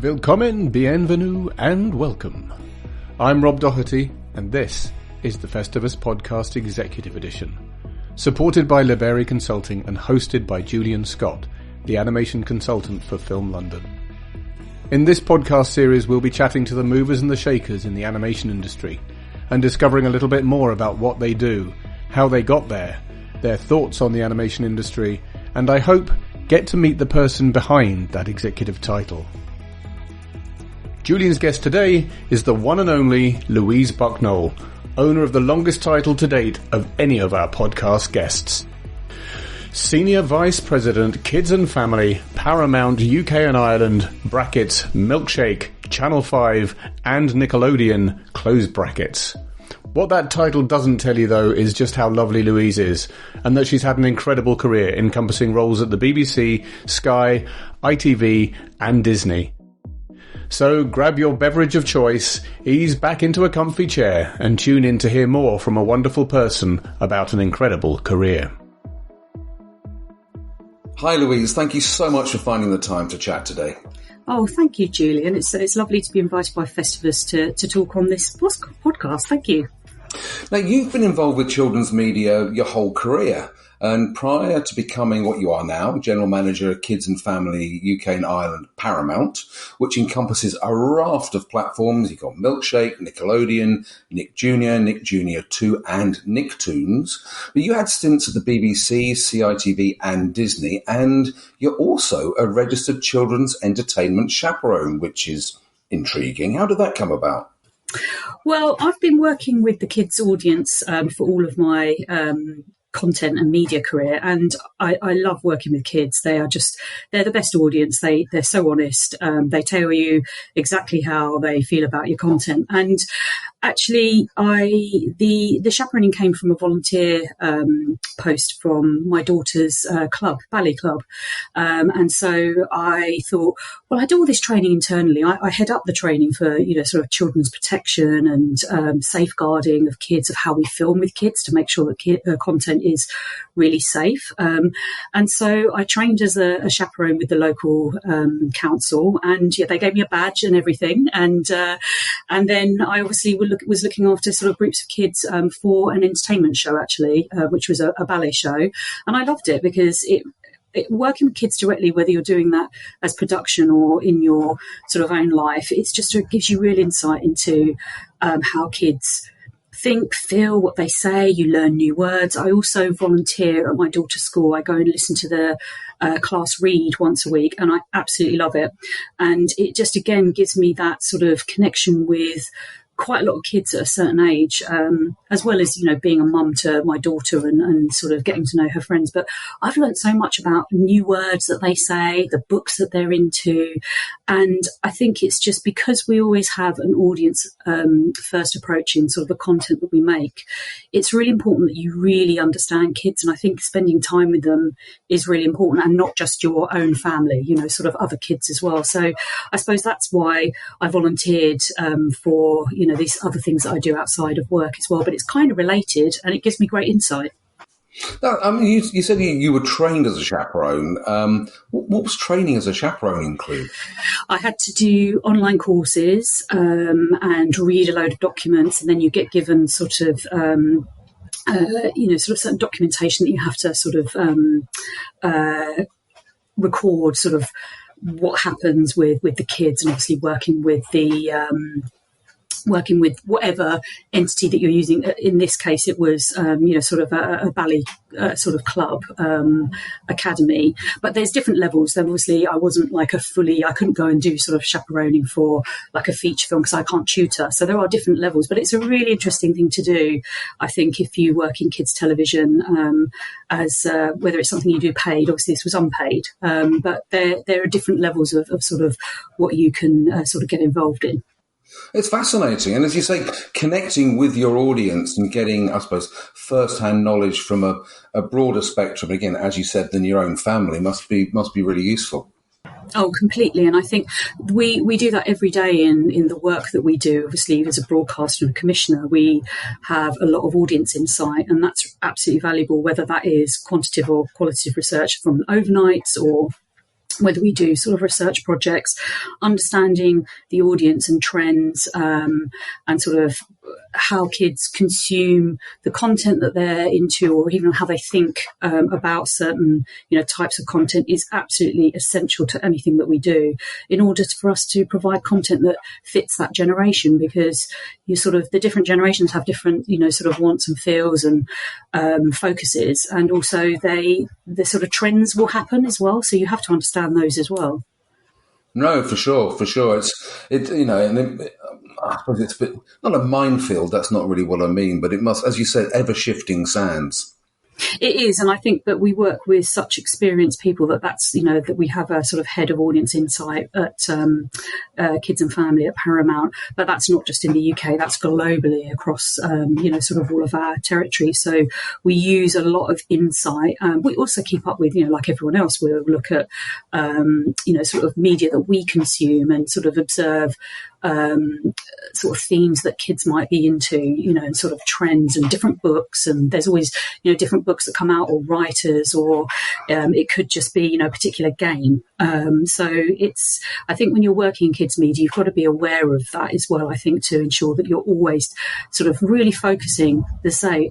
Willkommen, bienvenue, and welcome. I'm Rob Doherty, and this is the FSTVS Podcast Executive Edition, supported by Libery Consulting and hosted by Julian Scott, the animation consultant for Film London. In this podcast series, we'll be chatting to the movers and the shakers in the animation industry, and discovering a little bit more about what they do, how they got there, their thoughts on the animation industry, and I hope get to meet the person behind that executive title. Julian's guest today is the one and only Louise Bucknole, owner of the longest title to date of any of our podcast guests. Senior Vice President, Kids and Family, Paramount UK and Ireland, brackets, Milkshake, Channel 5 and Nickelodeon, close brackets. What that title doesn't tell you, though, is just how lovely Louise is, and that she's had an incredible career encompassing roles at the BBC, Sky, ITV and Disney. So grab your beverage of choice, ease back into a comfy chair, and tune in to hear more from a wonderful person about an incredible career. Hi Louise, thank you so much for finding the time to chat today. Oh, thank you, Julian. It's lovely to be invited by FSTVS to talk on this podcast. Thank you. Now, you've been involved with children's media your whole career. And prior to becoming what you are now, General Manager of Kids and Family UK and Ireland, Paramount, which encompasses a raft of platforms. You've got Milkshake, Nickelodeon, Nick Jr., Nick Jr. 2 and Nicktoons. But you had stints at the BBC, CITV and Disney, and you're also a registered children's entertainment chaperone, which is intriguing. How did that come about? Well, I've been working with the kids audience for all of my content and media career, and I love working with kids. They're the best audience. They're so honest. They tell you exactly how they feel about your content. And actually, the chaperoning came from a volunteer post from my daughter's club, ballet club, and so I thought, well, I do all this training internally. I head up the training for sort of children's protection and safeguarding of kids, of how we film with kids to make sure that content is really safe. And so I trained as a chaperone with the local council, and they gave me a badge and everything. And then I obviously was looking after sort of groups of kids for an entertainment show, actually, which was a ballet show. And I loved it because working with kids directly, whether you're doing that as production or in your sort of own life, it gives you real insight into how kids think, feel, what they say. You learn new words. I also volunteer at my daughter's school. I go and listen to the class read once a week, and I absolutely love it. And it just, again, gives me that sort of connection with quite a lot of kids at a certain age, as well as, being a mum to my daughter and sort of getting to know her friends. But I've learned so much about new words that they say, the books that they're into. And I think it's just because we always have an audience first approach in sort of the content that we make, it's really important that you really understand kids. And I think spending time with them is really important, and not just your own family, sort of other kids as well. So I suppose that's why I volunteered for, these other things that I do outside of work as well, but it's kind of related and it gives me great insight. Now, I mean, you said you were trained as a chaperone. What was training as a chaperone include? I had to do online courses and read a load of documents, and then you get given sort of sort of certain documentation that you have to sort of record sort of what happens with the kids, and obviously working with whatever entity that you're using. In this case, it was, sort of a ballet sort of club, academy. But there's different levels. Then obviously I wasn't like I couldn't go and do sort of chaperoning for like a feature film because I can't tutor. So there are different levels, but it's a really interesting thing to do, I think, if you work in kids television, as whether it's something you do paid. Obviously this was unpaid, but there are different levels of sort of what you can sort of get involved in. It's fascinating. And as you say, connecting with your audience and getting, I suppose, first-hand knowledge from a broader spectrum, again, as you said, than your own family must be really useful. Oh, completely. And I think we do that every day in the work that we do. Obviously, as a broadcaster and commissioner, we have a lot of audience insight, and that's absolutely valuable, whether that is quantitative or qualitative research from overnights or whether we do sort of research projects, understanding the audience and trends, and sort of how kids consume the content that they're into, or even how they think about certain, types of content, is absolutely essential to anything that we do in order for us to provide content that fits that generation, because the different generations have different, sort of wants and feels and focuses, and also the sort of trends will happen as well. So you have to understand those as well. No, for sure. I suppose it's a bit, not a minefield. That's not really what I mean, but it must, as you said, ever shifting sands. It is, and I think that we work with such experienced people that's that we have a sort of head of audience insight at Kids and Family at Paramount, but that's not just in the UK, that's globally across sort of all of our territory. So we use a lot of insight. We also keep up with, like everyone else, we'll look at sort of media that we consume and sort of observe sort of themes that kids might be into, and sort of trends and different books. And there's always, different books that come out, or writers, or it could just be, a particular game. So I think when you're working in kids media, you've got to be aware of that as well, I think, to ensure that you're always sort of really focusing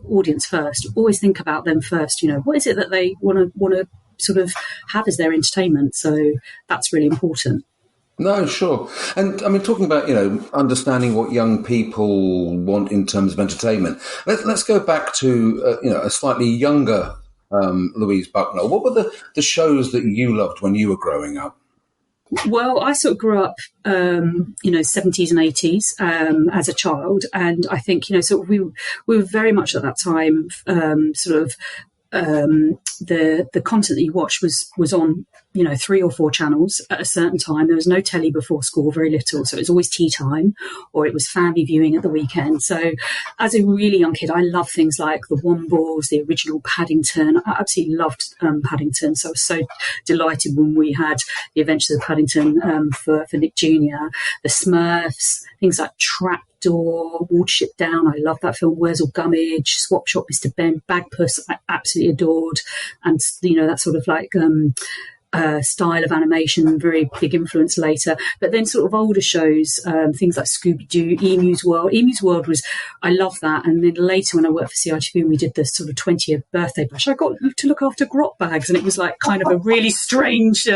audience first, always think about them first. What is it that they want to sort of have as their entertainment? So that's really important. No, sure. And I mean, talking about, understanding what young people want in terms of entertainment, let's go back to, a slightly younger Louise Bucknole. What were the shows that you loved when you were growing up? Well, I sort of grew up, 70s and 80s as a child. And I think, we were very much at that time the content that you watched was on 3 or 4 channels at a certain time. There was no telly before school, very little, so it was always tea time, or it was family viewing at the weekend. So as a really young kid, I loved things like the Wombles, the original Paddington. I absolutely loved Paddington, so I was so delighted when we had the Adventures of Paddington for Nick Jr. The Smurfs, things like Trapdoor, Watership Down, I love that film. Wurzel Gummidge, Swap Shop, Mr. Ben, Bagpuss, I absolutely adored. And, that sort of like style of animation, very big influence later. But then sort of older shows, things like Scooby-Doo, Emu's World. Emu's World I love that. And then later when I worked for CITV and we did the sort of 20th birthday bash, I got to look after grot bags, and it was like kind of a really strange,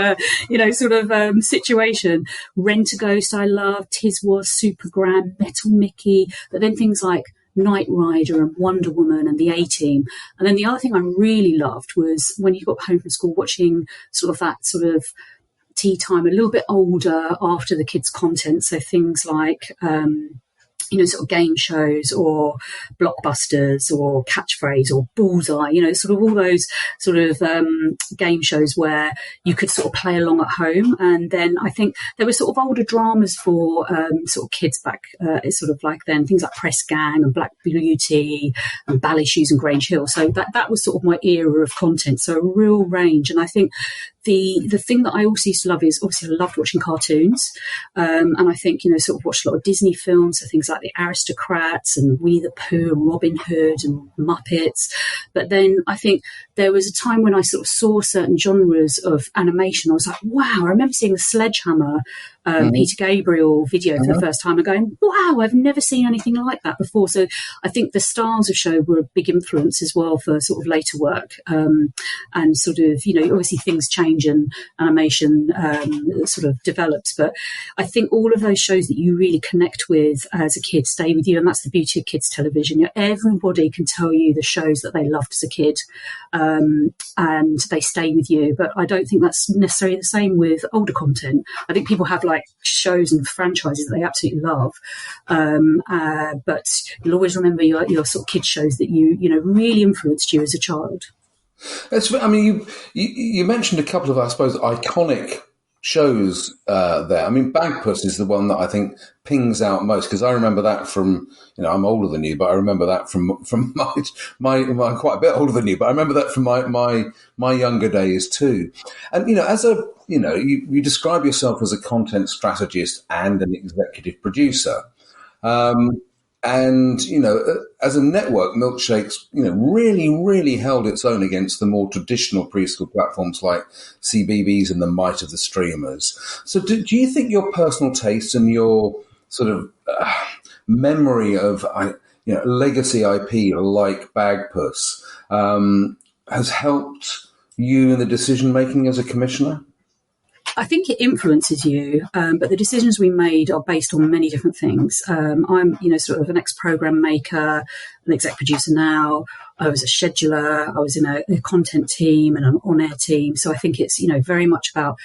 situation. Rent-A-Ghost I loved, Tiswas, Supergram, Metal Mickey, but then things like Knight Rider and Wonder Woman and the A-Team. And then the other thing I really loved was when you got home from school, watching sort of that sort of tea time, a little bit older after the kids' content. So things like, sort of game shows or blockbusters or catchphrase or bullseye, sort of all those sort of game shows where you could sort of play along at home. And then I think there were sort of older dramas for sort of kids back sort of like then, things like Press Gang and Black Beauty and Ballet Shoes and Grange Hill. So that was sort of my era of content. So a real range. And I think the thing that I also used to love is, obviously, I loved watching cartoons. And I think, sort of watched a lot of Disney films, so things like The Aristocrats and Winnie the Pooh and Robin Hood and Muppets. But then I think there was a time when I sort of saw certain genres of animation. I was like, wow, I remember seeing the Sledgehammer Peter Gabriel video for the first time and going, wow, I've never seen anything like that before. So I think the styles of show were a big influence as well for sort of later work. And sort of, obviously things change and animation sort of develops. But I think all of those shows that you really connect with as a kid stay with you. And that's the beauty of kids television. Everybody can tell you the shows that they loved as a kid and they stay with you. But I don't think that's necessarily the same with older content. I think people have like shows and franchises that they absolutely love. But you'll always remember your sort of kids shows that you really influenced you as a child. You mentioned a couple of, I suppose, iconic shows there. I mean, Bagpuss is the one that I think pings out most, because I remember that from, I'm older than you, but I remember that from my quite a bit older than you, but I remember that from my younger days too. And, as you describe yourself as a content strategist and an executive producer. And, as a network, Milkshake's, really, really held its own against the more traditional preschool platforms like CBeebies and the might of the streamers. So do you think your personal taste and your sort of memory of legacy IP like Bagpuss has helped you in the decision-making as a commissioner? I think it influences you, but the decisions we made are based on many different things. I'm, sort of an ex-program maker, an exec producer now. I was a scheduler. I was in a content team and an on-air team. So I think it's, very much about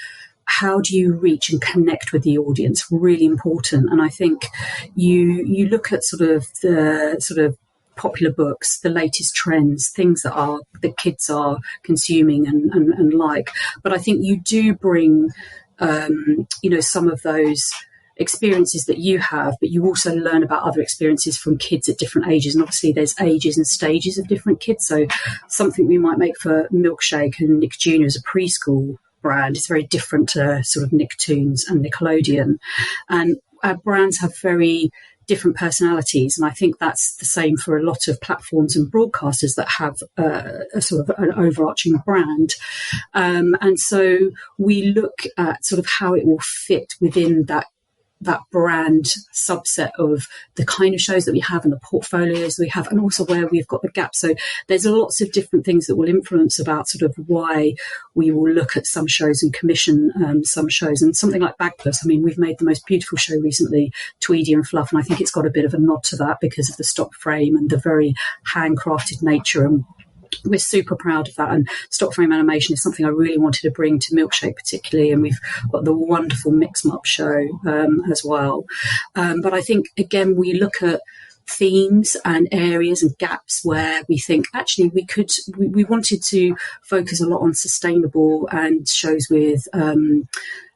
how do you reach and connect with the audience? Really important. And I think you look at the popular books, the latest trends, things that kids are consuming and like. But I think you do bring, some of those experiences that you have, but you also learn about other experiences from kids at different ages. And obviously there's ages and stages of different kids. So something we might make for Milkshake and Nick Jr. as a preschool brand is very different to sort of Nicktoons and Nickelodeon. And our brands have very different personalities, and I think that's the same for a lot of platforms and broadcasters that have a sort of an overarching brand. And so we look at sort of how it will fit within that brand subset of the kind of shows that we have and the portfolios we have, and also where we've got the gap. So there's lots of different things that will influence about sort of why we will look at some shows and commission some shows. And something like Bagpuss, I mean, we've made the most beautiful show recently, Tweedy and Fluff, and I think it's got a bit of a nod to that because of the stop frame and the very handcrafted nature, and we're super proud of that. And stop frame animation is something I really wanted to bring to Milkshake particularly, and we've got the wonderful Mix 'em Up show as well. But I think, again, we look at themes and areas and gaps where we think actually we wanted to focus a lot on sustainable and shows with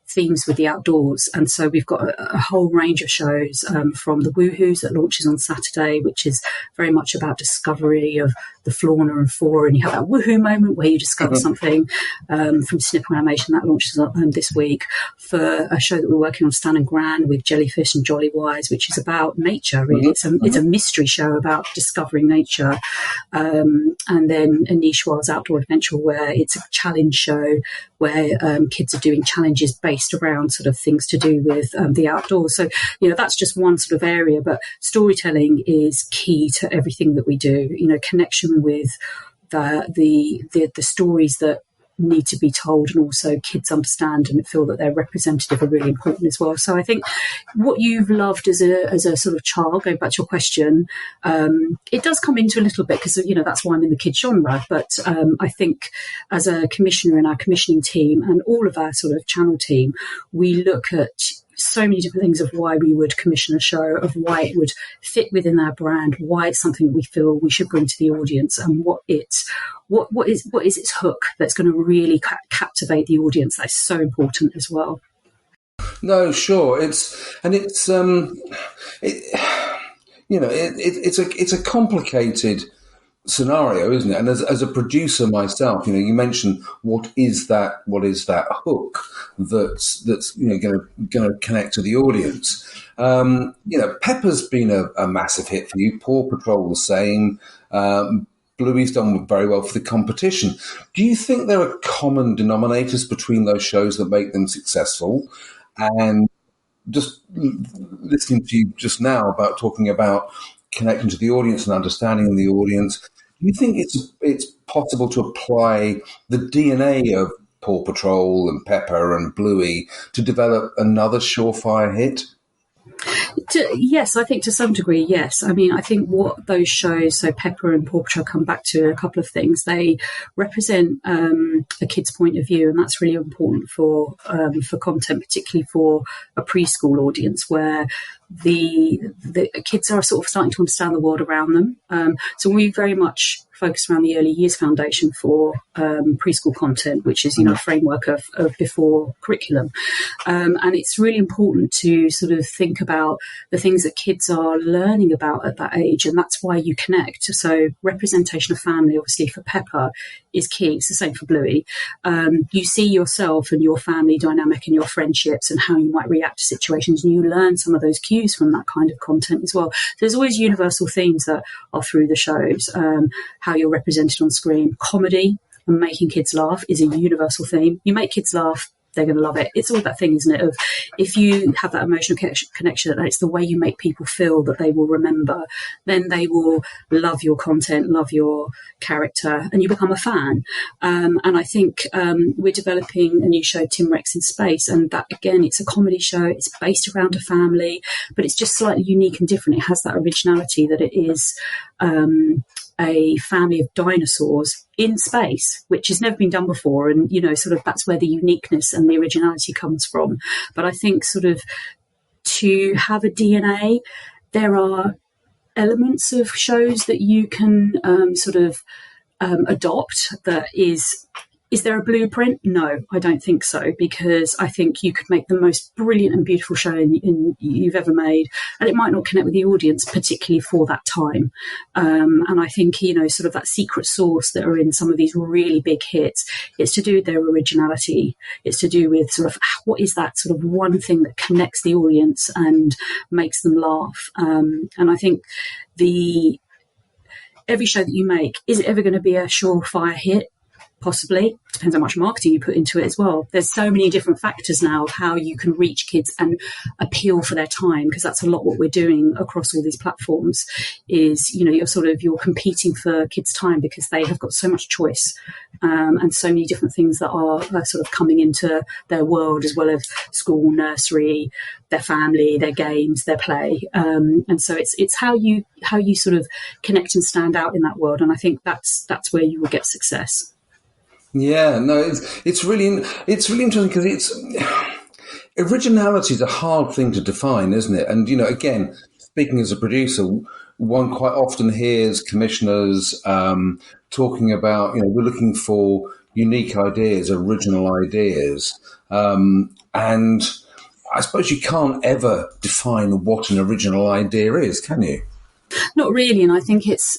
themes with the outdoors. And so we've got a whole range of shows from the Woohoos that launches on Saturday, which is very much about discovery of the fauna and flora, and you have that woohoo moment where you discover something, from Snipper Animation that launches this week, for a show that we're working on, Stan and Gran, with Jellyfish and Jolly Wise, which is about nature, really. It's a mystery show about discovering nature. And then a Niche Wild's Outdoor Adventure, where it's a challenge show where kids are doing challenges based around sort of things to do with the outdoors. So, that's just one sort of area, but storytelling is key to everything that we do, connection with the stories that need to be told, and also kids understand and feel that they're representative are really important as well. So I think what you've loved as a sort of child, going back to your question, it does come into a little bit because that's why I'm in the kids genre. But I think as a commissioner in our commissioning team and all of our sort of channel team, we look at so many different things of why we would commission a show, of why it would fit within our brand, why it's something that we feel we should bring to the audience, and what is its hook that's going to really captivate the audience. That's so important as well. No, sure. It's a complicated scenario, isn't it? And as a producer myself, you mentioned what is that hook that's going to connect to the audience. Pepper's been a massive hit for you. Paw Patrol the same. Bluey's done very well for the competition. Do you think there are common denominators between those shows that make them successful? And just listening to you just now about talking about connecting to the audience and understanding the audience, do you think it's possible to apply the DNA of Paw Patrol and Pepper and Bluey to develop another surefire hit? Yes, I think to some degree, yes. I mean, I think what those shows, so Pepper and Paw Patrol, come back to a couple of things. They represent a kid's point of view, and that's really important for content, particularly for a preschool audience where the kids are sort of starting to understand the world around them. So we very much focused around the Early Years Foundation for preschool content, which is, a framework of before curriculum. And it's really important to sort of think about the things that kids are learning about at that age. And that's why you connect. So representation of family, obviously for Pepper, is key. It's the same for Bluey. You see yourself and your family dynamic and your friendships and how you might react to situations. And you learn some of those cues from that kind of content as well. There's always universal themes that are through the shows. How you're represented on screen. Comedy and making kids laugh is a universal theme. You make kids laugh, they're going to love it. It's all that thing, isn't it? Of if you have that emotional connection, and it's the way you make people feel that they will remember, then they will love your content, love your character, and you become a fan. And I think we're developing a new show, Tim Rex in Space, and that, again, it's a comedy show. It's based around a family, but it's just slightly unique and different. It has that originality that it is a family of dinosaurs in space, which has never been done before. And, sort of that's where the uniqueness and the originality comes from. But I think sort of to have a DNA, there are elements of shows that you can adopt that is there a blueprint? No, I don't think so, because I think you could make the most brilliant and beautiful show you've ever made, and it might not connect with the audience, particularly for that time. And I think, sort of that secret sauce that are in some of these really big hits, it's to do with their originality. It's to do with sort of what is that sort of one thing that connects the audience and makes them laugh. And I think every show that you make, is it ever going to be a surefire hit? Possibly. Depends how much marketing you put into it as well. There's so many different factors now of how you can reach kids and appeal for their time, because that's a lot what we're doing across all these platforms is, you're competing for kids' time because they have got so much choice and so many different things that are sort of coming into their world, as well as school, nursery, their family, their games, their play. And so it's how you sort of connect and stand out in that world. And I think that's where you will get success. Yeah, no, it's really interesting because originality is a hard thing to define, isn't it? And, again, speaking as a producer, one quite often hears commissioners talking about, we're looking for unique ideas, original ideas. And I suppose you can't ever define what an original idea is, can you? Not really, and I think it's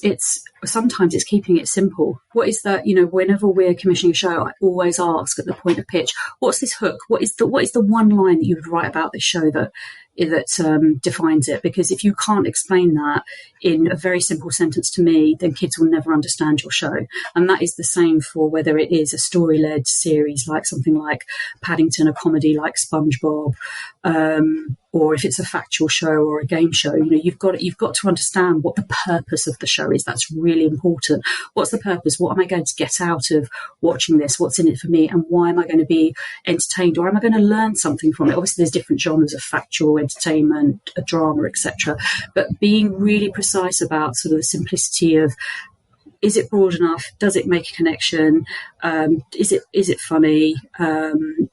sometimes it's keeping it simple. What is that? Whenever we're commissioning a show, I always ask at the point of pitch, what's this hook? What is the one line that you would write about this show that defines it? Because if you can't explain that in a very simple sentence to me, then kids will never understand your show. And that is the same for whether it is a story-led series like something like Paddington, a comedy like SpongeBob, or if it's a factual show or a game show. You've got to understand what the purpose of the show is. That's really important. What's the purpose? What am I going to get out of watching this? What's in it for me? And why am I going to be entertained? Or am I going to learn something from it? Obviously, there's different genres of factual entertainment, a drama, etc. But being really precise about sort of the simplicity of, is it broad enough? Does it make a connection? Is it funny? And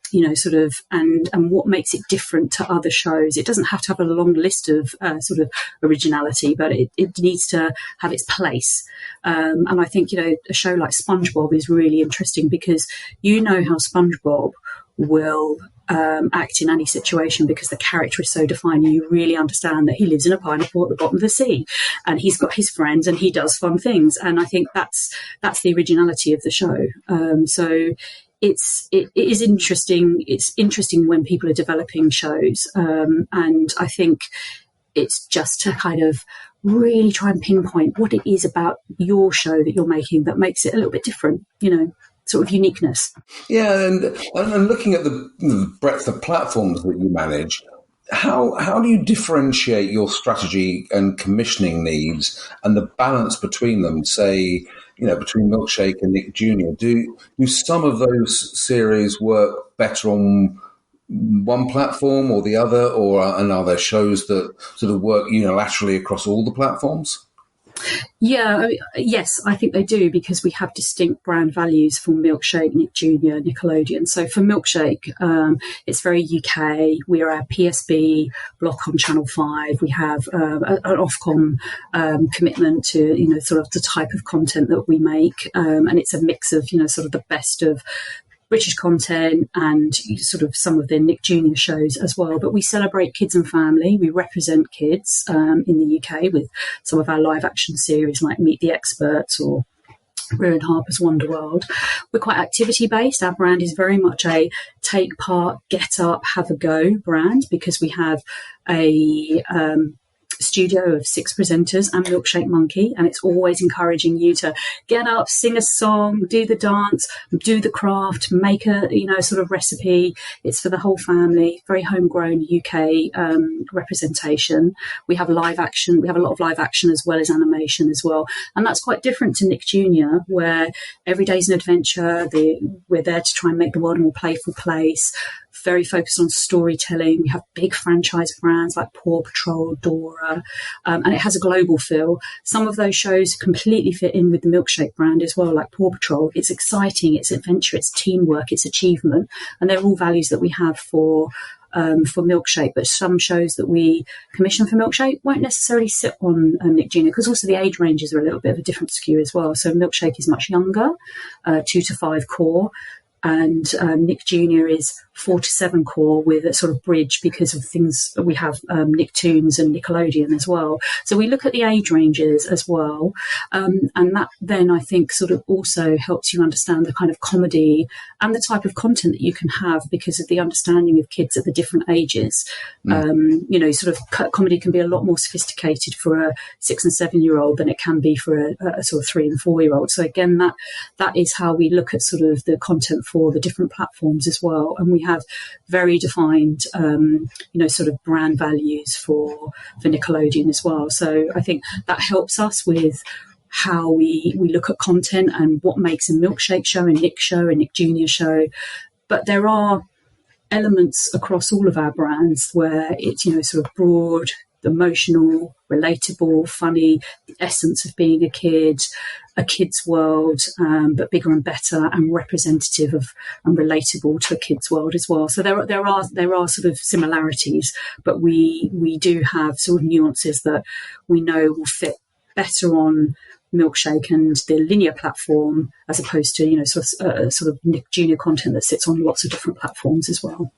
what makes it different to other shows? It doesn't have to have a long list of sort of originality, but it needs to have its place. And I think, a show like SpongeBob is really interesting because how SpongeBob will act in any situation because the character is so defined. You really understand that he lives in a pineapple at the bottom of the sea and he's got his friends and he does fun things. And I think that's the originality of the show. So it is interesting. It's interesting when people are developing shows. And I think it's just to kind of really try and pinpoint what it is about your show that you're making that makes it a little bit different, sort of uniqueness. Yeah, and looking at the breadth of platforms that you manage, how do you differentiate your strategy and commissioning needs and the balance between them, say, between Milkshake and Nick Jr.? Do some of those series work better on one platform or the other, and are there shows that sort of work unilaterally across all the platforms? Yeah, yes, I think they do, because we have distinct brand values for Milkshake, Nick Jr., Nickelodeon. So for Milkshake, it's very UK. We're a PSB block on Channel 5. We have an Ofcom commitment to, sort of the type of content that we make. And it's a mix of, sort of the best of British content and sort of some of the Nick Jr. shows as well. But we celebrate kids and family. We represent kids in the UK with some of our live action series like Meet the Experts or We're in Harper's Wonderworld. We're quite activity based. Our brand is very much a take part, get up, have a go brand, because we have a studio of 6 presenters and Milkshake Monkey, and it's always encouraging you to get up, sing a song, do the dance, do the craft, make a sort of recipe. It's for the whole family. Very homegrown UK representation. We have live action. We have a lot of live action as well as animation as well, and that's quite different to Nick Jr., where every day's an adventure. We're there to try and make the world a more playful place. Very focused on storytelling. We have big franchise brands like Paw Patrol, Dora, and it has a global feel. Some of those shows completely fit in with the Milkshake brand as well, like Paw Patrol. It's exciting, it's adventure, it's teamwork, it's achievement, and they're all values that we have for Milkshake. But some shows that we commission for Milkshake won't necessarily sit on Nick Jr., because also the age ranges are a little bit of a different skew as well. So Milkshake is much younger, 2 to 5 core, and Nick Jr. is 4 to 7 core with a sort of bridge, because of things we have Nicktoons and Nickelodeon as well. So we look at the age ranges as well, and that then I think sort of also helps you understand the kind of comedy and the type of content that you can have, because of the understanding of kids at the different ages. Sort of comedy can be a lot more sophisticated for a 6 and 7 year old than it can be for a sort of 3 and 4 year old. So again, that is how we look at sort of the content for the different platforms as well. And we have very defined, sort of brand values for Nickelodeon as well. So I think that helps us with how we look at content and what makes a Milkshake show, a Nick show, a Nick Jr. show. But there are elements across all of our brands where it's, sort of broad, emotional, relatable, funny, the essence of being a kid's world, but bigger and better and representative of and relatable to a kid's world as well. So there are sort of similarities, but we do have sort of nuances that we know will fit better on Milkshake and the linear platform, as opposed to sort of Nick Jr. content that sits on lots of different platforms as well.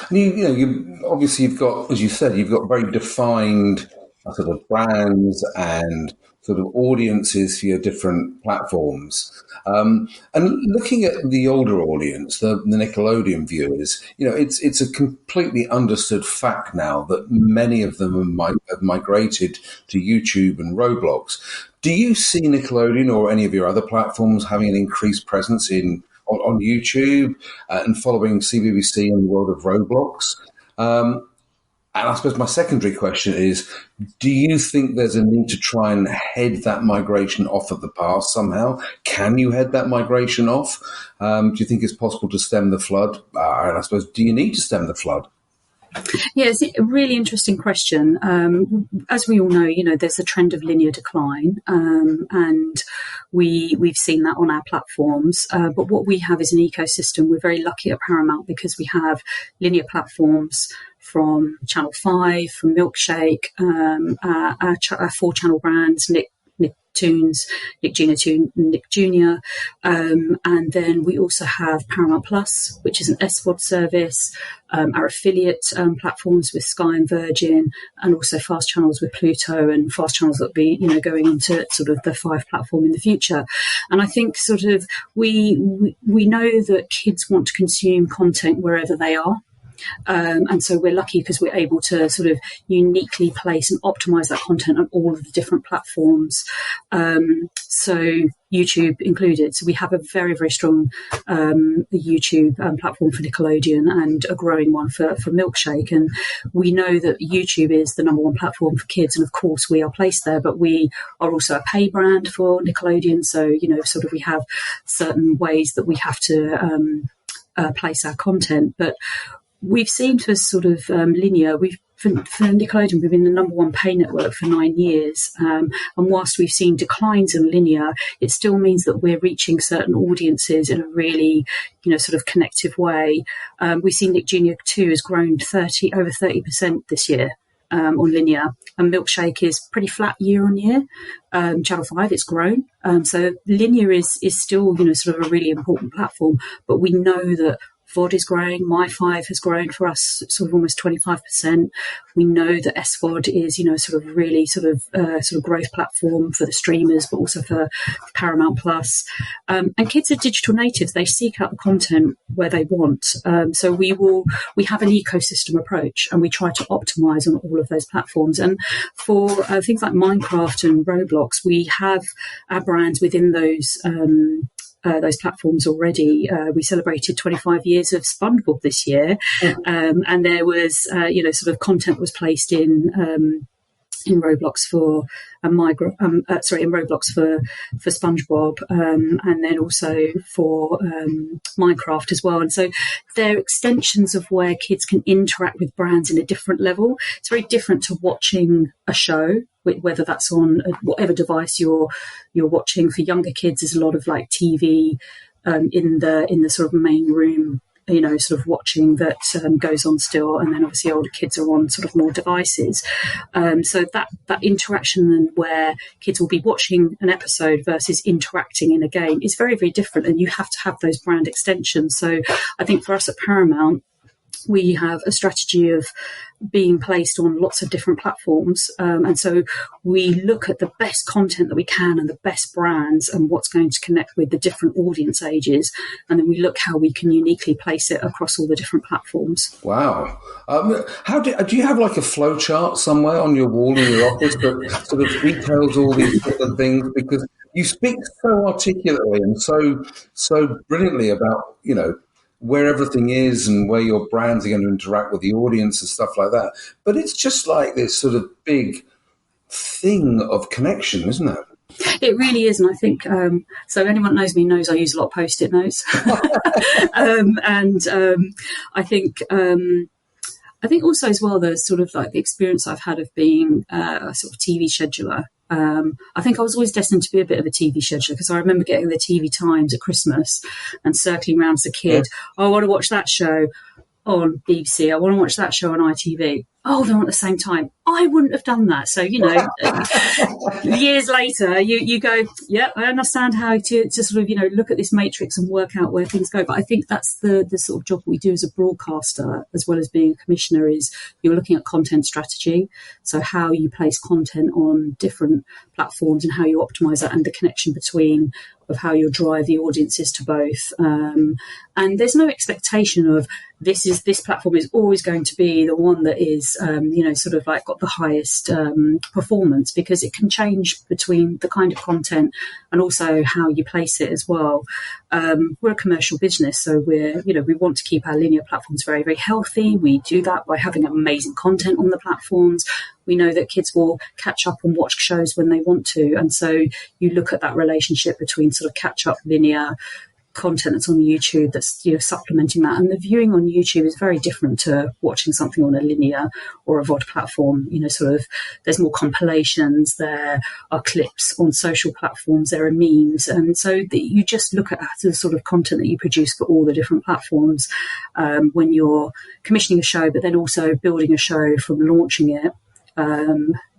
And you obviously you've got, as you said, you've got very defined sort of brands and sort of audiences for your different platforms. And looking at the older audience, the Nickelodeon viewers, it's a completely understood fact now that many of them have migrated to YouTube and Roblox. Do you see Nickelodeon or any of your other platforms having an increased presence on YouTube and following CBBC in the world of Roblox? And I suppose my secondary question is, do you think there's a need to try and head that migration off of the past somehow? Can you head that migration off? Do you think it's possible to stem the flood? And I suppose, do you need to stem the flood? Yeah, it's a really interesting question. As we all know, there's a trend of linear decline, and we've seen that on our platforms. But what we have is an ecosystem. We're very lucky at Paramount because we have linear platforms from Channel 5, from Milkshake, our 4-channel brands, Nicktoons, Nick Jr. Nick Jr. And then we also have Paramount Plus, which is an SVOD service, our affiliate platforms with Sky and Virgin, and also fast channels with Pluto, and fast channels that will be, going into sort of the 5 platform in the future. And I think sort of we know that kids want to consume content wherever they are. And so we're lucky because we're able to sort of uniquely place and optimize that content on all of the different platforms. So YouTube included. So we have a very, very strong YouTube platform for Nickelodeon and a growing one for Milkshake. And we know that YouTube is the number 1 platform for kids. And of course we are placed there, but we are also a pay brand for Nickelodeon. So, sort of we have certain ways that we have to place our content. But we've seen for sort of linear, we've for Nickelodeon, we've been the number one pay network for 9 years. And whilst we've seen declines in linear, it still means that we're reaching certain audiences in a really, sort of connective way. We've seen Nick Jr. 2 has grown over 30% this year. On linear, and Milkshake is pretty flat year on year. Channel 5, it's grown. So linear is still, sort of a really important platform, but we know that VOD is growing. My5 has grown for us sort of almost 25%. We know that SVOD is, sort of really sort of growth platform for the streamers, but also for Paramount Plus. And kids are digital natives. They seek out the content where they want. So we have an ecosystem approach, and we try to optimize on all of those platforms. And for things like Minecraft and Roblox, we have our brands within those platforms already. We celebrated 25 years of SpongeBob this year, and there was, sort of content was placed in Roblox for in Roblox for SpongeBob, and then also for Minecraft as well. And so they're extensions of where kids can interact with brands in a different level. It's very different to watching a show, whether that's on whatever device you're watching. For younger kids, there's a lot of like TV in the sort of main room, sort of watching that goes on still, and then obviously older kids are on sort of more devices. So that interaction and where kids will be watching an episode versus interacting in a game is very, very different, and you have to have those brand extensions. So I think for us at Paramount, we have a strategy of being placed on lots of different platforms. And so we look at the best content that we can and the best brands and what's going to connect with the different audience ages. And then we look how we can uniquely place it across all the different platforms. Wow. Do you have like a flow chart somewhere on your wall in your office that sort of details all these different things? Because you speak so articulately and so brilliantly about, where everything is and where your brands are going to interact with the audience and stuff like that. But it's just like this sort of big thing of connection, isn't it? It really is. And I think, so anyone that knows me knows I use a lot of Post-it notes. I think also as well, the sort of like the experience I've had of being a sort of TV scheduler. I think I was always destined to be a bit of a TV scheduler, because I remember getting the TV Times at Christmas and circling around as a kid. I want to watch that show on BBC. I want to watch that show on ITV. Oh, they're on at the same time. I wouldn't have done that. So, years later, you go, yeah, I understand how to sort of, look at this matrix and work out where things go. But I think that's the sort of job we do as a broadcaster, as well as being a commissioner, is you're looking at content strategy. So how you place content on different platforms and how you optimize that, and the connection between of how you'll drive the audiences to both. And there's no expectation of this platform is always going to be the one that is, sort of like got the highest performance, because it can change between the kind of content and also how you place it as well. We're a commercial business, so we want to keep our linear platforms very, very healthy. We do that by having amazing content on the platforms. We know that kids will catch up and watch shows when they want to. And so you look at that relationship between sort of catch up linear content that's on YouTube that's supplementing that, and the viewing on YouTube is very different to watching something on a linear or a VOD platform. Sort of there's more compilations, there are clips on social platforms, there are memes, and so you just look at the sort of content that you produce for all the different platforms when you're commissioning a show, but then also building a show from launching it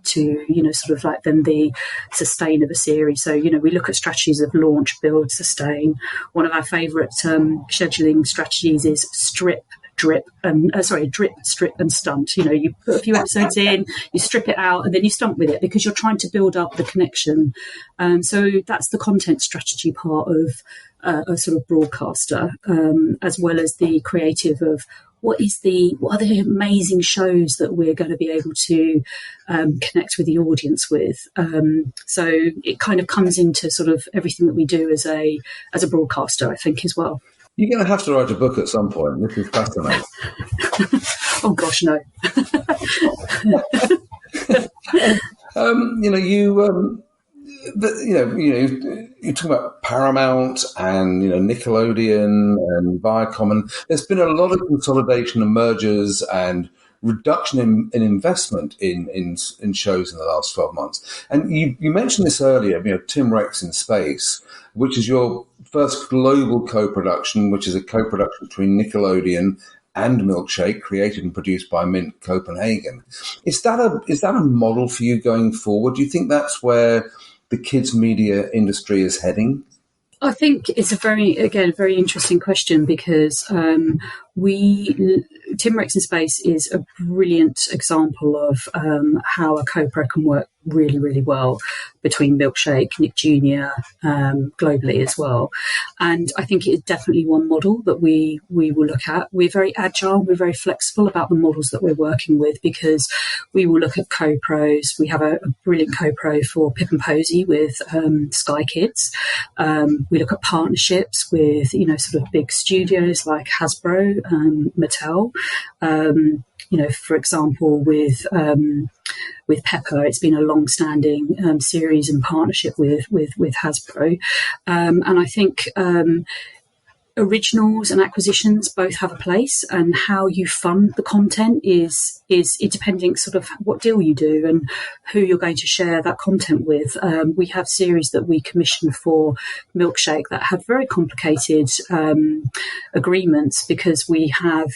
to sort of like then the sustain of a series. So we look at strategies of launch, build, sustain. One of our favourite scheduling strategies is drip, strip and stunt. You put a few episodes in, you strip it out, and then you stunt with it, because you're trying to build up the connection. So that's the content strategy part of a sort of broadcaster, as well as the creative of what are the amazing shows that we're going to be able to connect with the audience with. So it kind of comes into sort of everything that we do as a broadcaster, I think, as well. You're going to have to write a book at some point. This is fascinating. Oh gosh, no. You talk about Paramount and Nickelodeon and Viacom, and there's been a lot of consolidation and mergers and reduction in investment in shows in the last 12 months. And you mentioned this earlier, Tim Rex in Space, which is your first global co-production, which is a co-production between Nickelodeon and Milkshake, created and produced by Mint Copenhagen. Is that a model for you going forward? Do you think that's where the kids media industry is heading? I think it's a very interesting question, because Tim Rex in Space is a brilliant example of how a co-pro can work really, really well between Milkshake, Nick Jr., globally as well. And I think it's definitely one model that we will look at. We're very agile, we're very flexible about the models that we're working with, because we will look at co-pros. We have a brilliant co-pro for Pip and Posy with Sky Kids. We look at partnerships with, sort of big studios like Hasbro, Mattel. For example, with Pepper, it's been a long-standing series in partnership with Hasbro, and I think originals and acquisitions both have a place, and how you fund the content is it depending sort of what deal you do and who you're going to share that content with. We have series that we commission for Milkshake that have very complicated agreements, because we have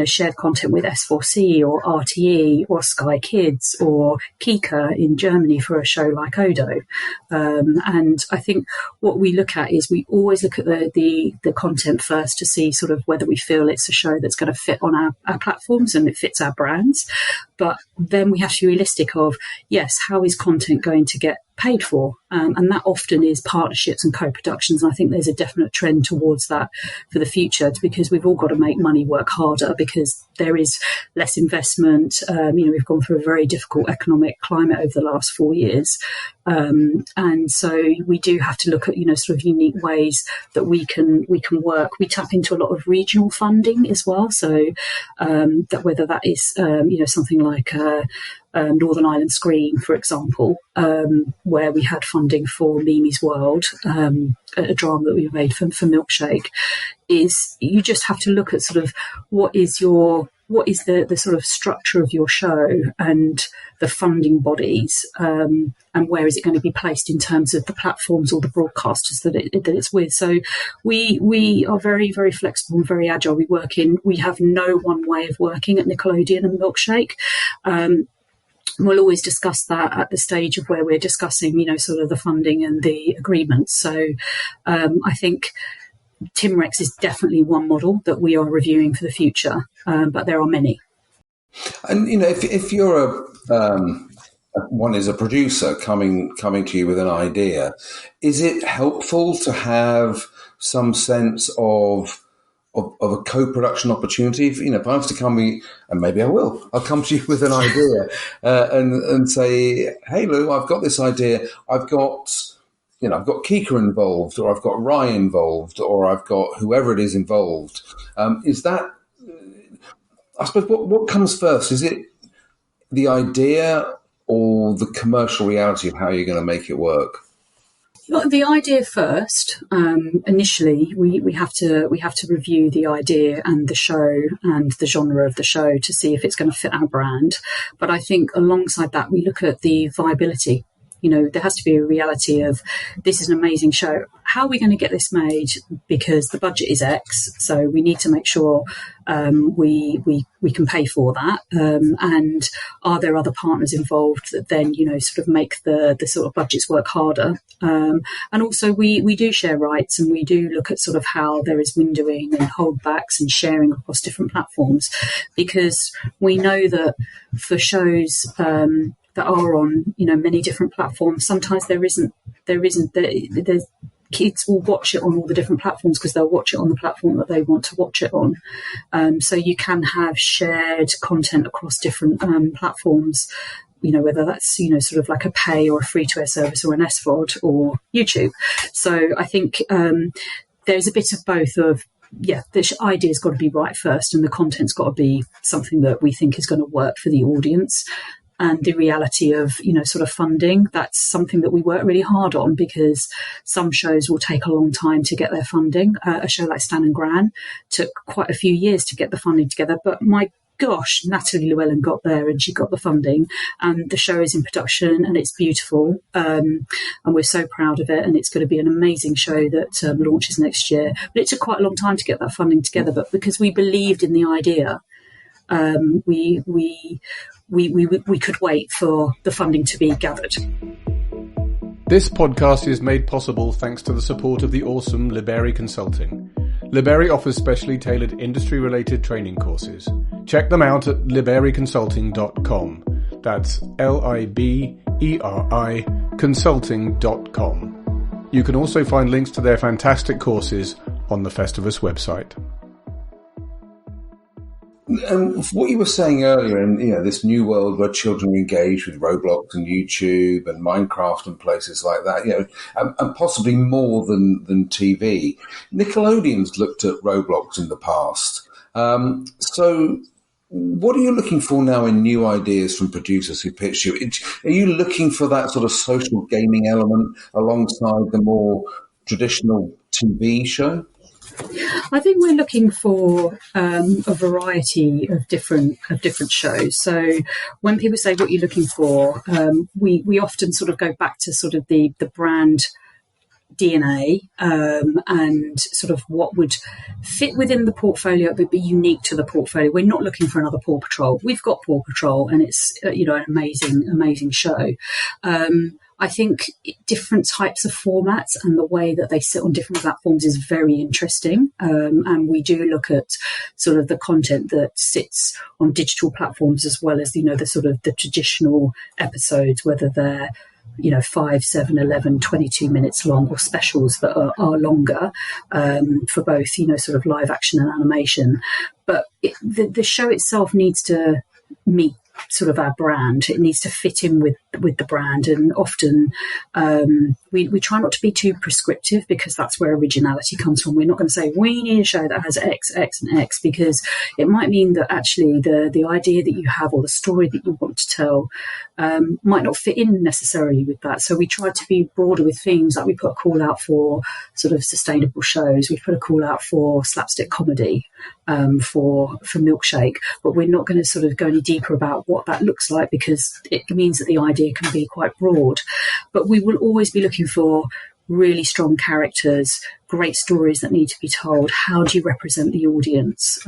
shared content with S4C or RTE or Sky Kids or Kika in Germany for a show like Odo. And I think what we look at is we always look at the content first to see sort of whether we feel it's a show that's going to fit on our platforms and it fits our brands. But then we have to be realistic of, yes, how is content going to get paid for? And that often is partnerships and co-productions. And I think there's a definite trend towards that for the future, because we've all got to make money work harder, because there is less investment. We've gone through a very difficult economic climate over the last 4 years. And so we do have to look at, sort of unique ways that we can work. We tap into a lot of regional funding as well. So that whether that is, something like Northern Ireland Screen, for example, where we had funding for Mimi's World, a drama that we made for Milkshake, is you just have to look at sort of what is the sort of structure of your show and the funding bodies, and where is it going to be placed in terms of the platforms or the broadcasters that it's with. So we are very, very flexible and very agile. We have no one way of working at Nickelodeon and Milkshake. We'll always discuss that at the stage of where we're discussing, sort of the funding and the agreements. So I think Tim Rex is definitely one model that we are reviewing for the future, but there are many. And if you're one is a producer coming to you with an idea, is it helpful to have some sense of a co-production opportunity? If I was to come, and maybe I will, I'll come to you with an idea and say, hey Lou, I've got this idea. I've got Kika involved, or I've got Rye involved, or I've got whoever it is involved. Is that, I suppose, what comes first? Is it the idea or the commercial reality of how you're going to make it work? The idea first. Initially, we have to review the idea and the show and the genre of the show to see if it's going to fit our brand. But I think alongside that, we look at the viability. There has to be a reality of, this is an amazing show. How are we going to get this made? Because the budget is X, so we need to make sure we can pay for that. And are there other partners involved that then sort of make the sort of budgets work harder? And also we do share rights, and we do look at sort of how there is windowing and holdbacks and sharing across different platforms, because we know that for shows that are on many different platforms, sometimes there's kids will watch it on all the different platforms because they'll watch it on the platform that they want to watch it on. So you can have shared content across different platforms, whether that's sort of like a pay or a free-to-air service, or an SVOD or YouTube. So I think there's a bit of both of, the idea's got to be right first, and the content's got to be something that we think is going to work for the audience. And the reality of, sort of funding, that's something that we work really hard on, because some shows will take a long time to get their funding. A show like Stan and Gran took quite a few years to get the funding together. But my gosh, Natalie Llewellyn got there and she got the funding, and the show is in production and it's beautiful, and we're so proud of it, and it's going to be an amazing show that launches next year. But it took quite a long time to get that funding together, but because we believed in the idea, we could wait for the funding to be gathered. This podcast is made possible thanks to the support of the awesome Libery Consulting. Libery offers specially tailored industry-related training courses. Check them out at liberyconsulting.com. That's LIBERI consulting.com. You can also find links to their fantastic courses on the Festivus website. And what you were saying earlier, in this new world where children are engaged with Roblox and YouTube and Minecraft and places like that, and possibly more than TV. Nickelodeon's looked at Roblox in the past. So what are you looking for now in new ideas from producers who pitch you? Are you looking for that sort of social gaming element alongside the more traditional TV show? I think we're looking for a variety of different shows. So when people say what you're looking for, we often sort of go back to sort of the brand DNA and sort of what would fit within the portfolio but be unique to the portfolio. We're not looking for another Paw Patrol. We've got Paw Patrol, and it's an amazing show. I think different types of formats and the way that they sit on different platforms is very interesting. And we do look at sort of the content that sits on digital platforms as well as, the sort of the traditional episodes, whether they're 5, 7, 11, 22 minutes long, or specials that are longer, for both, sort of live action and animation. But the show itself needs to meet sort of our brand. It needs to fit in with the brand, and often we try not to be too prescriptive, because that's where originality comes from. We're not going to say we need a show that has X, X and X, because it might mean that actually the idea that you have or the story that you want to tell might not fit in necessarily with that. So we try to be broader with themes. Like we put a call out for sort of sustainable shows. We've put a call out for slapstick comedy for Milkshake, but we're not going to sort of go any deeper about what that looks like, because it means that the idea can be quite broad. But we will always be looking for really strong characters, great stories that need to be told. How do you represent the audience?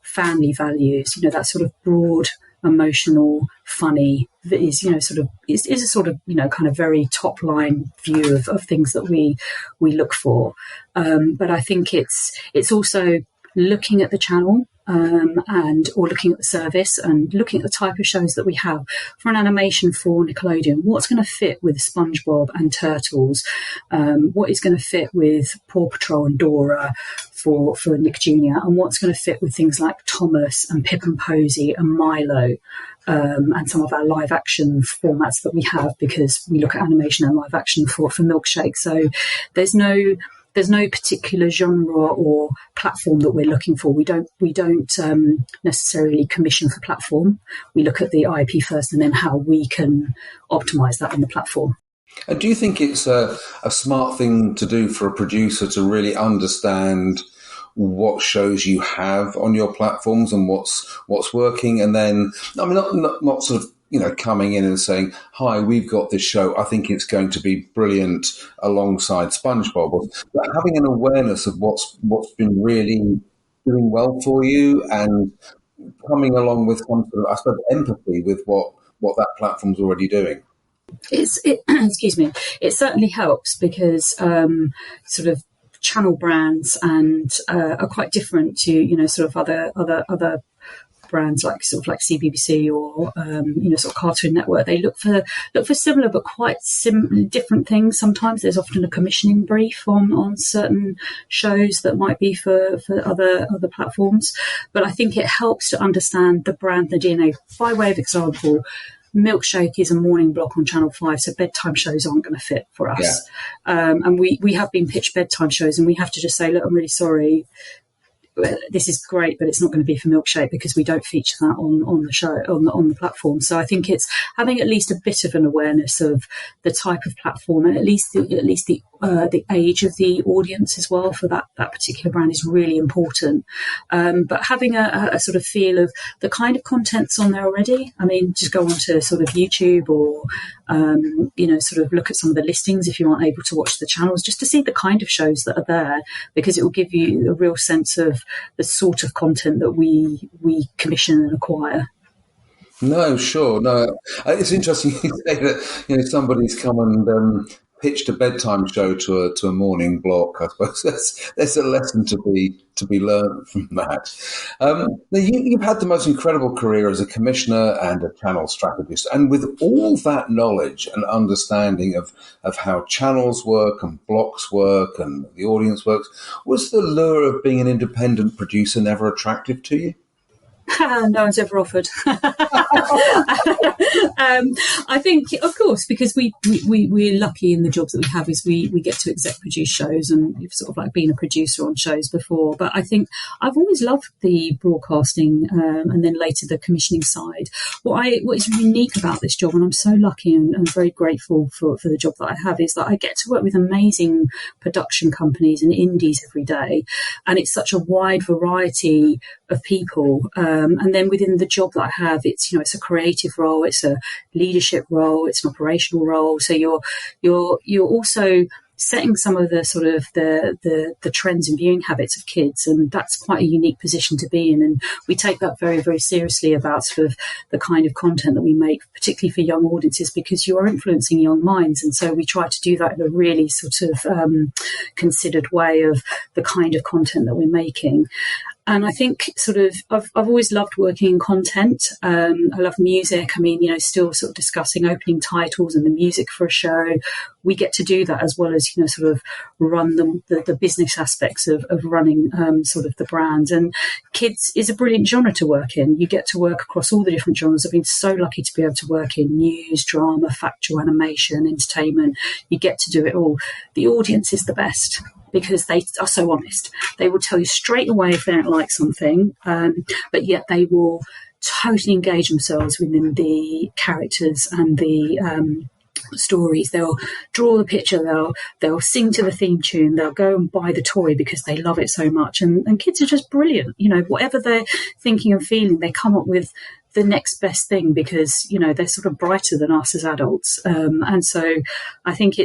Family values, that sort of broad, emotional, funny, that is, is a sort of, kind of very top line view of things that we look for. But I think it's also looking at the channel, or looking at the service and looking at the type of shows that we have. For an animation for Nickelodeon, what's going to fit with SpongeBob and Turtles? What is going to fit with Paw Patrol and Dora for Nick Jr.? And what's going to fit with things like Thomas and Pip and Posy and Milo? And some of our live action formats that we have, because we look at animation and live action for Milkshake. So there's no particular genre or platform that we're looking for. We don't necessarily commission for platform. We look at the IP first, and then how we can optimize that on the platform. And do you think it's a smart thing to do for a producer to really understand what shows you have on your platforms and what's working? And then, I mean, not sort of, coming in and saying, hi, we've got this show, I think it's going to be brilliant alongside SpongeBob. But having an awareness of what's been really doing well for you, and coming along with some sort of, I suppose, empathy with what that platform's already doing. Excuse me. It certainly helps, because sort of channel brands and are quite different to, sort of other brands like CBBC or sort of Cartoon Network. They look for similar but quite different things. Sometimes there's often a commissioning brief on certain shows that might be for other platforms. But I think it helps to understand the brand, the DNA. By way of example, Milkshake is a morning block on Channel 5, so bedtime shows aren't going to fit for us. Yeah. And we have been pitched bedtime shows, and we have to just say, look, I'm really sorry, this is great, but it's not going to be for Milkshake, because we don't feature that on the show, on the platform. So I think it's having at least a bit of an awareness of the type of platform, and at least the the age of the audience as well for that particular brand is really important. But having a sort of feel of the kind of content's on there already. I mean, just go onto sort of YouTube or, sort of look at some of the listings if you aren't able to watch the channels, just to see the kind of shows that are there, because it will give you a real sense of the sort of content that we commission and acquire. No, sure. No, it's interesting you say that, somebody's come and pitched a bedtime show to a morning block. I suppose there's a lesson to be learned from that. Now you've had the most incredible career as a commissioner and a channel strategist, and with all that knowledge and understanding of how channels work and blocks work and the audience works, was the lure of being an independent producer never attractive to you? No one's ever offered. I think, of course, because we're lucky in the jobs that we have, is we get to exec produce shows, and you've sort of like been a producer on shows before. But I think I've always loved the broadcasting and then later the commissioning side. What is unique about this job, and I'm so lucky and very grateful for the job that I have, is that I get to work with amazing production companies and indies every day, and it's such a wide variety of people. And then within the job that I have, it's a creative role, it's a leadership role, it's an operational role. So you're also setting some of the sort of the trends and viewing habits of kids, and that's quite a unique position to be in. And we take that very, very seriously about sort of the kind of content that we make, particularly for young audiences, because you are influencing young minds. And so we try to do that in a really sort of considered way of the kind of content that we're making. And I think sort of I've always loved working in content. I love music. I mean, still sort of discussing opening titles and the music for a show. We get to do that as well as, sort of run the business aspects of running sort of the brands. And kids is a brilliant genre to work in. You get to work across all the different genres. I've been so lucky to be able to work in news, drama, factual animation, entertainment. You get to do it all. The audience is the best, because they are so honest. They will tell you straight away if they don't like something, but yet they will totally engage themselves within the characters and the stories. They'll draw the picture, they'll sing to the theme tune, they'll go and buy the toy because they love it so much. And kids are just brilliant. Whatever they're thinking and feeling, they come up with the next best thing, because they're sort of brighter than us as adults. And so I think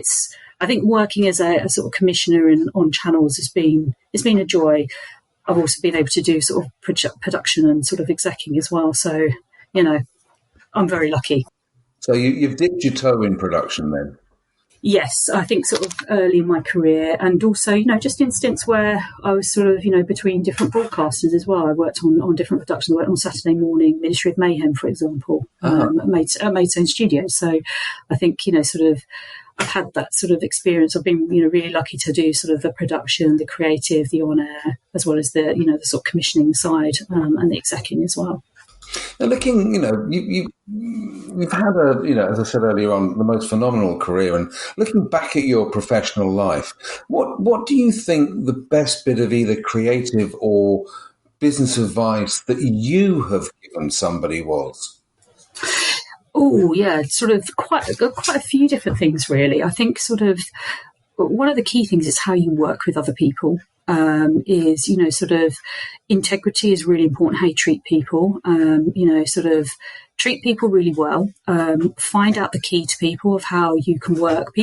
working as a sort of commissioner on channels has been a joy. I've also been able to do sort of production and sort of execing as well. So, I'm very lucky. So you've dipped your toe in production then? Yes, I think sort of early in my career, and also, just in stints where I was sort of, between different broadcasters as well. I worked on different productions. I worked on Saturday Morning, Ministry of Mayhem, for example, at Maidstone Studios. So I think, sort of, I've had that sort of experience. I've been, really lucky to do sort of the production, the creative, the on-air, as well as the, the sort of commissioning side and the execing as well. Now, looking, you've had as I said earlier on, the most phenomenal career. And looking back at your professional life, what do you think the best bit of either creative or business advice that you have given somebody was? Oh, yeah, sort of quite a few different things, really. I think sort of one of the key things is how you work with other people. Is, sort of integrity is really important, how you treat people, sort of treat people really well, find out the key to people of how you can work.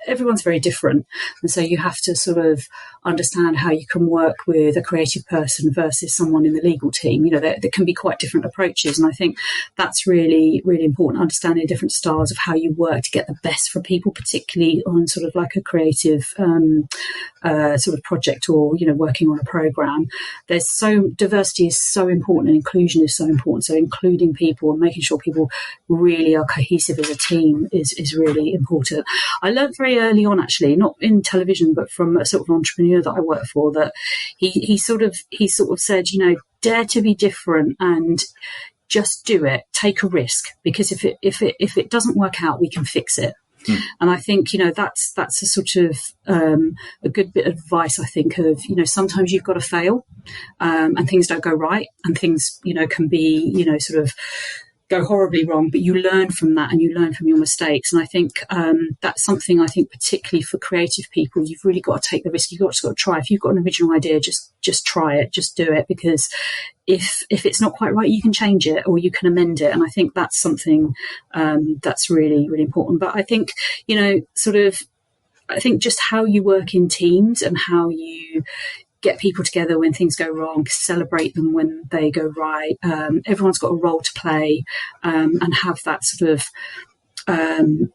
Everyone's very different, and so you have to sort of understand how you can work with a creative person versus someone in the legal team. There can be quite different approaches, and I think that's really, really important, understanding different styles of how you work to get the best from people, particularly on sort of like a creative sort of project or, working on a program. Diversity is so important and inclusion is so important. So including people and making sure people really are cohesive as a team is really important. I learned very early on, actually, not in television, but from a sort of entrepreneur that I work for, that he sort of said, dare to be different and just do it, take a risk, because if it doesn't work out, we can fix it. And I think, that's a sort of a good bit of advice, I think, of, sometimes you've got to fail and things don't go right, and things, can be, sort of go horribly wrong, but you learn from that and you learn from your mistakes. And I think that's something, I think, particularly for creative people, you've really got to take the risk. You've got to try. If you've got an original idea, just try it, just do it, because if it's not quite right, you can change it or you can amend it. And I think that's something that's really, really important. But I think, I think just how you work in teams and how you get people together when things go wrong, celebrate them when they go right. Everyone's got a role to play, and have that sort of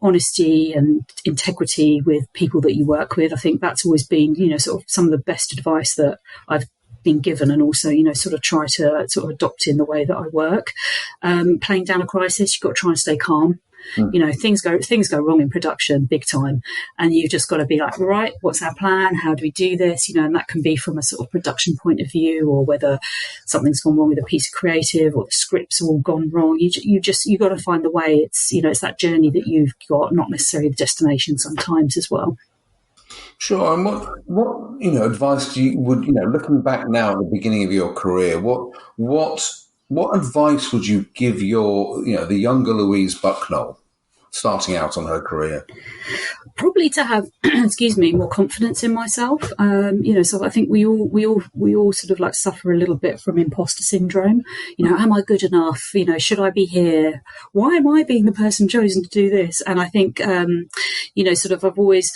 honesty and integrity with people that you work with. I think that's always been, sort of some of the best advice that I've been given, and also, sort of try to sort of adopt in the way that I work. Playing down a crisis, you've got to try and stay calm. Things go wrong in production big time, and you've just got to be like, right, what's our plan? How do we do this? And that can be from a sort of production point of view, or whether something's gone wrong with a piece of creative, or the script's all gone wrong. You got to find the way. It's that journey that you've got, not necessarily the destination sometimes as well. Sure. And what advice would looking back now at the beginning of your career, what advice would you give the younger Louise Bucknole starting out on her career? Probably to have, more confidence in myself. So I think we all sort of like suffer a little bit from imposter syndrome. Am I good enough? Should I be here? Why am I being the person chosen to do this? And I think, I've always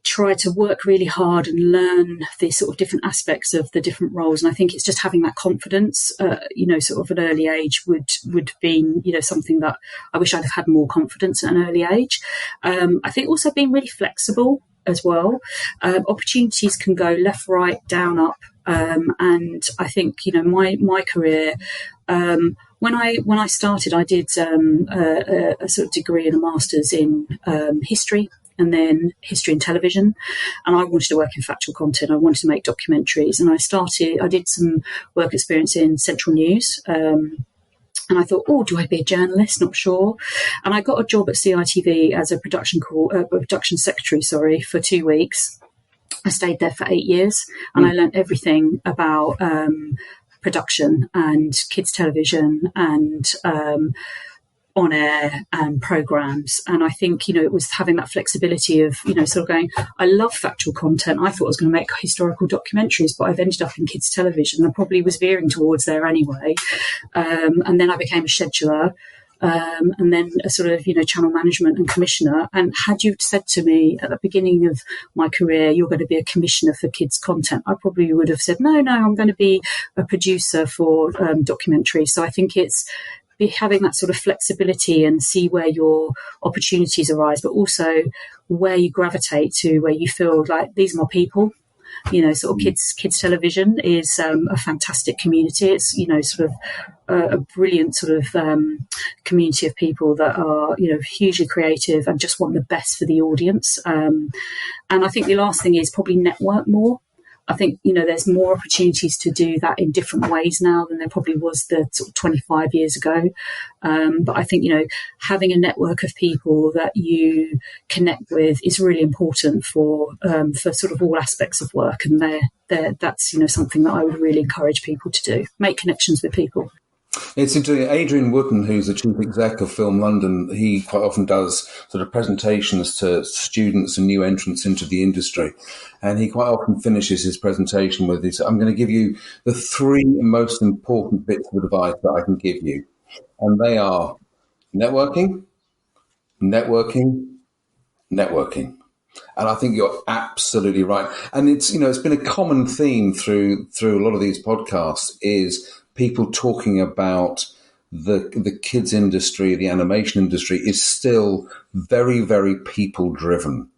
try to work really hard and learn the sort of different aspects of the different roles. And I think it's just having that confidence, sort of at an early age would be, something that I wish I'd have had more confidence at an early age. I think also being really flexible as well. Opportunities can go left, right, down, up. And I think, my career, when I started, I did a sort of degree and a master's in history, and then history and television. And I wanted to work in factual content. I wanted to make documentaries. And I did some work experience in Central News. And I thought, do I be a journalist? Not sure. And I got a job at CITV as a production secretary, for 2 weeks. I stayed there for 8 years, and I learned everything about production and kids television and on air and programs. And I think, it was having that flexibility of, sort of going, I love factual content. I thought I was going to make historical documentaries, but I've ended up in kids television. I probably was veering towards there anyway. And then I became a scheduler, and then a sort of, channel management and commissioner. And had you said to me at the beginning of my career, you're going to be a commissioner for kids content, I probably would have said, no, I'm going to be a producer for documentaries. So I think it's having that sort of flexibility and see where your opportunities arise, but also where you gravitate to, where you feel like these are my people. Sort of kids television is a fantastic community. It's, sort of a brilliant sort of community of people that are, hugely creative and just want the best for the audience. And I think the last thing is probably network more. I think, there's more opportunities to do that in different ways now than there probably was the sort of 25 years ago. But I think, having a network of people that you connect with is really important for sort of all aspects of work. And that's, something that I would really encourage people to do, make connections with people. It's interesting. Adrian Wooden, who's the chief exec of Film London, he quite often does sort of presentations to students and new entrants into the industry. And he quite often finishes his presentation with this: I'm going to give you the 3 most important bits of advice that I can give you. And they are networking, networking, networking. And I think you're absolutely right. And it's been a common theme through a lot of these podcasts is people talking about the kids industry, the animation industry is still very, very people driven.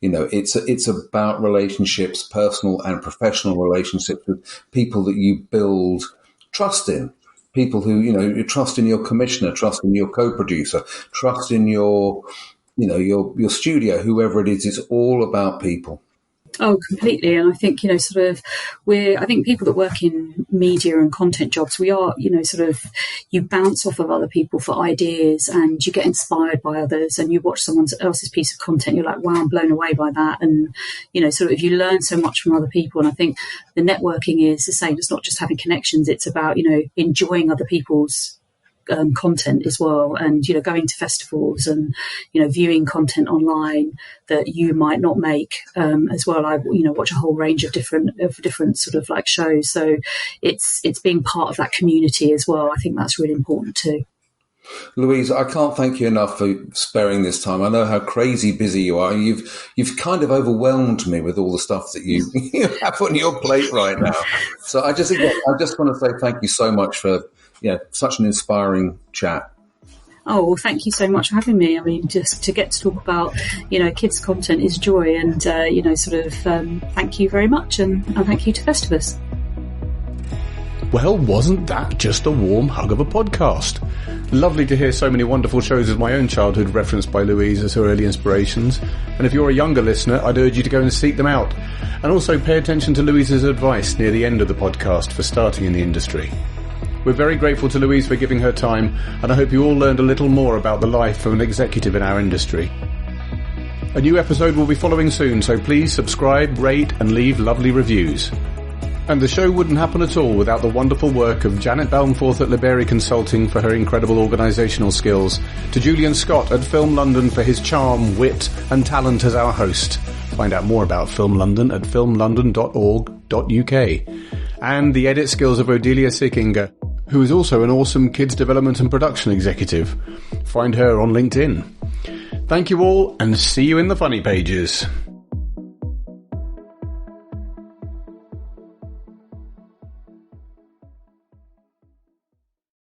It's about relationships, personal and professional relationships with people that you build trust in. People who, you trust in your commissioner, trust in your co-producer, trust in your studio, whoever it is. It's all about people. Oh, completely. And I think, I think people that work in media and content jobs, we are, you bounce off of other people for ideas and you get inspired by others, and you watch someone else's piece of content. You're like, wow, I'm blown away by that. And, you learn so much from other people. And I think the networking is the same. It's not just having connections. It's about, enjoying other people's content as well, and going to festivals and viewing content online that you might not make as well. I watch a whole range of different sort of like shows, so it's being part of that community as well. I think that's really important too. Louise, I can't thank you enough for sparing this time. I know how crazy busy you are. You've kind of overwhelmed me with all the stuff that you have on your plate right now. So I just want to say thank you so much for such an inspiring chat. Oh, well, thank you so much for having me. I mean, just to get to talk about, kids' content is joy, and, thank you very much, and thank you to Festivus. Well, wasn't that just a warm hug of a podcast? Lovely to hear so many wonderful shows of my own childhood referenced by Louise as her early inspirations. And if you're a younger listener, I'd urge you to go and seek them out. And also pay attention to Louise's advice near the end of the podcast for starting in the industry. We're very grateful to Louise for giving her time, and I hope you all learned a little more about the life of an executive in our industry. A new episode will be following soon, so please subscribe, rate and leave lovely reviews. And the show wouldn't happen at all without the wonderful work of Janet Balmforth at Liberia Consulting for her incredible organisational skills, to Julian Scott at Film London for his charm, wit and talent as our host. Find out more about Film London at filmlondon.org.uk. And the edit skills of Odelia Sickinger, who is also an awesome kids development and production executive. Find her on LinkedIn. Thank you all, and see you in the funny pages.